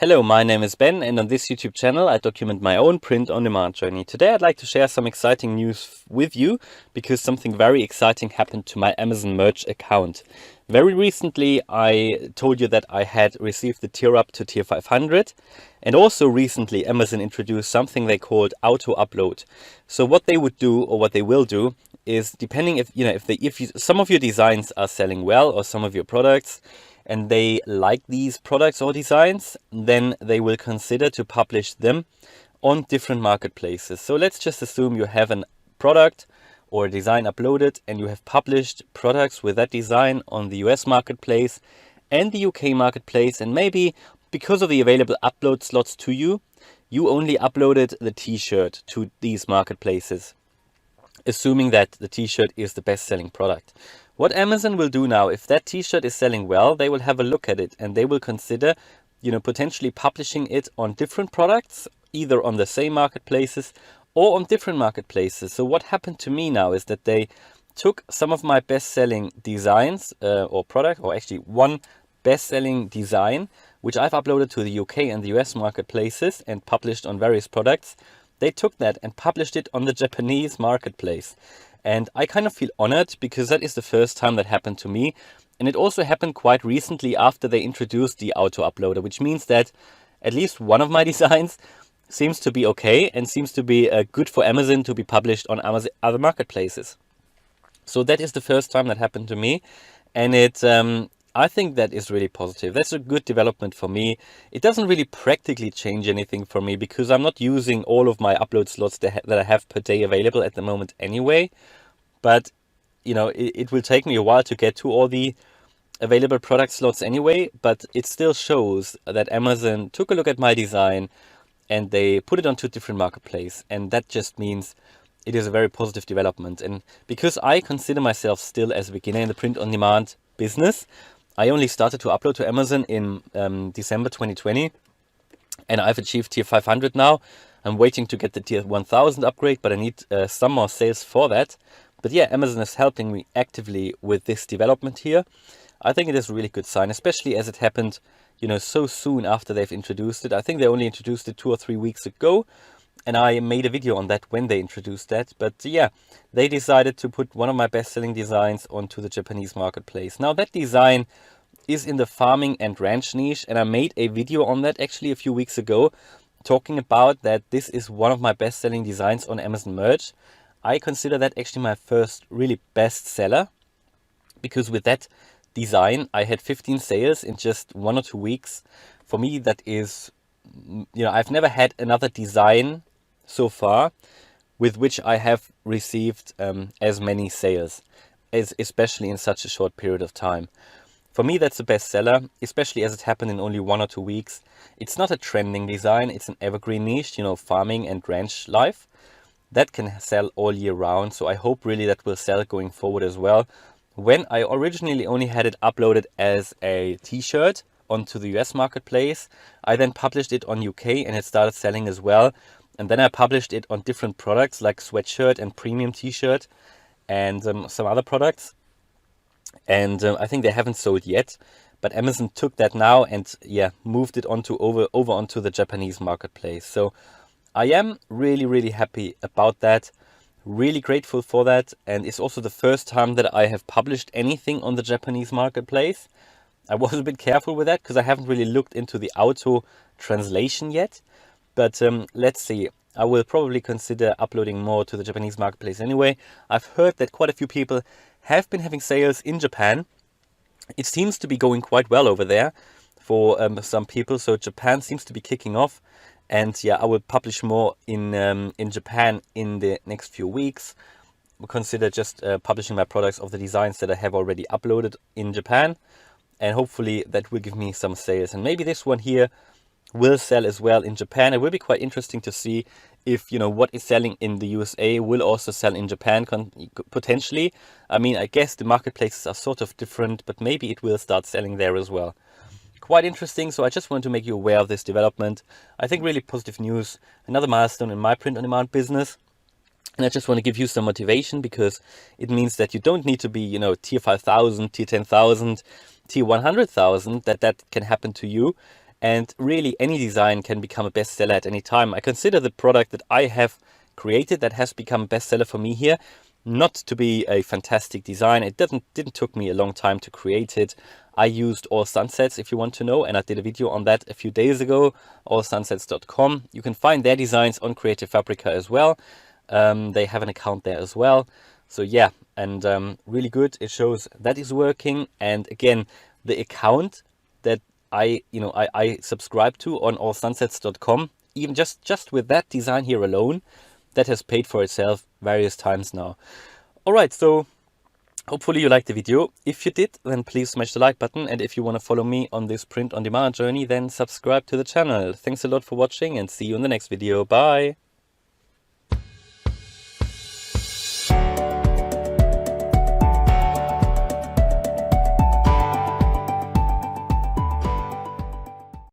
Hello, my name is Ben, and on this YouTube channel I document my own print-on-demand journey. Today I'd like to share some exciting news with you because something very exciting happened to my Amazon Merch account. Very recently I told you that I had received the tier up to tier 500, and also recently Amazon introduced something they called auto upload. So what they would do, or what they will do, is depending if some of your designs are selling well, or some of your products, and they like these products or designs, then they will consider to publish them on different marketplaces. So let's just assume you have a product or a design uploaded and you have published products with that design on the US marketplace and the UK marketplace, and maybe because of the available upload slots to you, you only uploaded the t-shirt to these marketplaces, assuming that the t-shirt is the best-selling product. What Amazon will do now, if that t-shirt is selling well, they will have a look at it and they will consider, potentially publishing it on different products, either on the same marketplaces or on different marketplaces. So what happened to me now is that they took some of my best-selling designs or product, or actually one best-selling design, which I've uploaded to the UK and the US marketplaces and published on various products. They took that and published it on the Japanese marketplace. And I kind of feel honored because that is the first time that happened to me. And it also happened quite recently after they introduced the auto uploader, which means that at least one of my designs seems to be okay and seems to be good for Amazon to be published on Amazon other marketplaces. So that is the first time that happened to me. And I think that is really positive. That's a good development for me. It doesn't really practically change anything for me because I'm not using all of my upload slots that I have per day available at the moment anyway. But, it will take me a while to get to all the available product slots anyway. But it still shows that Amazon took a look at my design and they put it onto a different marketplace. And that just means it is a very positive development. And because I consider myself still as a beginner in the print-on-demand business, I only started to upload to Amazon in December 2020, and I've achieved tier 500 now. I'm waiting to get the tier 1000 upgrade, but I need some more sales for that. But yeah, Amazon is helping me actively with this development here. I think it is a really good sign, especially as it happened, so soon after they've introduced it. I think they only introduced it 2 or 3 weeks ago, and I made a video on that when they introduced that. But yeah, they decided to put one of my best-selling designs onto the Japanese marketplace. Now that design is in the farming and ranch niche, and I made a video on that actually a few weeks ago, talking about that this is one of my best-selling designs on Amazon Merch. I consider that actually my first really best seller, because with that design I had 15 sales in just 1 or 2 weeks. For me, that is, I've never had another design so far with which I have received as many sales, especially in such a short period of time. For me, that's the best seller, especially as it happened in only 1 or 2 weeks. It's not a trending design, it's an evergreen niche, farming and ranch life. That can sell all year round, so I hope really that will sell going forward as well. When I originally only had it uploaded as a t-shirt onto the US marketplace, I then published it on UK and it started selling as well. And then I published it on different products like sweatshirt and premium t-shirt and some other products. And I think they haven't sold yet, but Amazon took that now and moved it over onto the Japanese marketplace. So I am really, really happy about that. Really grateful for that. And it's also the first time that I have published anything on the Japanese marketplace. I was a bit careful with that because I haven't really looked into the auto translation yet. But let's see. I will probably consider uploading more to the Japanese marketplace anyway. I've heard that quite a few people have been having sales in Japan. It seems to be going quite well over there for some people. So Japan seems to be kicking off. And yeah, I will publish more in Japan in the next few weeks. We'll consider just publishing my products of the designs that I have already uploaded in Japan. And hopefully that will give me some sales. And maybe this one here will sell as well in Japan. It will be quite interesting to see if, what is selling in the USA will also sell in Japan potentially. I mean, I guess the marketplaces are sort of different, but maybe it will start selling there as well. Quite interesting. So I just wanted to make you aware of this development. I think really positive news, another milestone in my print-on-demand business. And I just want to give you some motivation because it means that you don't need to be, tier 5,000, tier 10,000, tier 100,000, that can happen to you. And really, any design can become a bestseller at any time. I consider the product that I have created that has become a bestseller for me here not to be a fantastic design. It didn't took me a long time to create it. I used All Sunsets, if you want to know, and I did a video on that a few days ago, allsunsets.com. You can find their designs on Creative Fabrica as well. They have an account there as well. So yeah, and really good. It shows that is working. And again, the account that I subscribe to on allsunsets.com, even just with that design here alone, that has paid for itself various times now. All right, so hopefully you liked the video. If you did, then please smash the like button. And if you want to follow me on this print on demand journey, then subscribe to the channel. Thanks a lot for watching and see you in the next video. Bye.